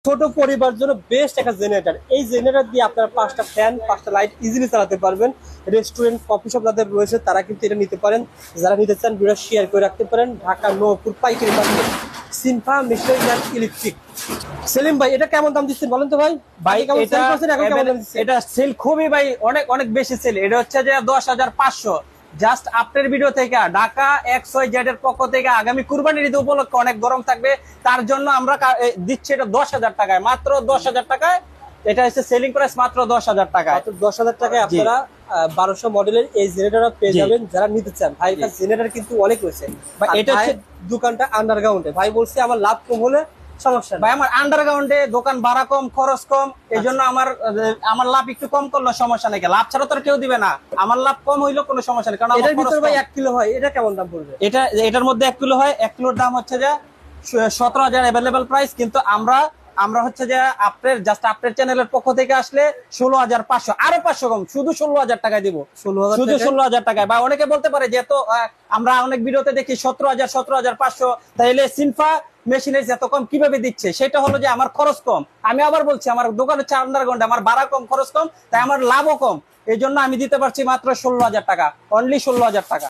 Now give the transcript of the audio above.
ছোট পরিবার জন্য বেস্ট একটা জেনারেটর। এই জেনারেটর দিয়ে আপনারা 5টা ফ্যান 5টা লাইট ইজিলি চালাতে পারবেন। রেস্টুরেন্ট কফি শপ যাদের রয়েছে তারা কিন্তু এটা নিতে পারেন। যারা নিতে চান ভিডিও শেয়ার করে রাখতে পারেন। ঢাকা নওপুর পাইকারি market Sinfa machinery and electric. Selim ভাই এটা কেমন দাম দিচ্ছেন বলেন তো ভাই? ভাই কেমন সেল করছেন, এখন কেমন দাম দিচ্ছেন? এটা সেল খুবই ভাই অনেক অনেক বেশি সেল। এটা হচ্ছে যে 10,500। জাস্ট আপনার ভিডিও থেকে ঢাকা XYZ এর পক্ষ থেকে আগামী কুরবানির ঈদ উপলক্ষে অনেক গরম থাকবে, তার জন্য আমরা দিচ্ছি এটা 10,000 টাকায়, মাত্র 10,000 টাকায়। এটা হচ্ছে সেলিং প্রাইস মাত্র 10,000 টাকায়। মাত্র 10,000 টাকায় আপনারা 1200 মডেলের এই জেনারেটর পেয়ে যাবেন যারা নিতে চান। ভাই এটা জেনারেটর কিন্তু অনেক রয়েছে। ভাই এটা হচ্ছে দোকানটা আন্ডারগ্রাউন্ডে। ভাই বলছে আমার লাভ কম হলে সমস্যা ভাই নাই। আমার আন্ডারগ্রাউন্ডে দোকান ভাড়া কম, খরচ কম, এই জন্য আমার লাভ একটু কম করলে সমস্যা নেই। লাভ ছাড়া তো আর কেউ দিবে না, আমার লাভ কম হইলেও কোনো সমস্যা নেই, কারণ আমার এটার খরচ ভিতরে ভাই কম। 1 কিলো হয়, এটা কেমন দাম পড়বে? এটার মধ্যে 1 কিলো হয়। 1 কিলোর দাম হচ্ছে যে 17,000 অ্যাভেলেবল প্রাইস, কিন্তু আমরা হচ্ছে যে আপনার চ্যানেলের পক্ষ থেকে আসলে 16,500, আরো 500 কম, শুধু 16,000 টাকায় দিব। 16,000 শুধু টাকায়? 16,000 টাকায়। বা অনেকে বলতে পারে যে আমরা অনেক ভিডিওতে দেখি 17,000, 17,500, তাইলে সিনফা মেশিনের এত কম কিভাবে দিচ্ছে? সেটা হলো যে আমার খরচ কম। আমি আবার বলছি আমার দোকানে 4 আন্ডারগ্রাউন্ডে আমার ভাড়া কম, খরচ কম, তাই আমার লাভও কম। এই জন্য আমি দিতে পারছি মাত্র 16,000 টাকা, অনলি 16,000 টাকা।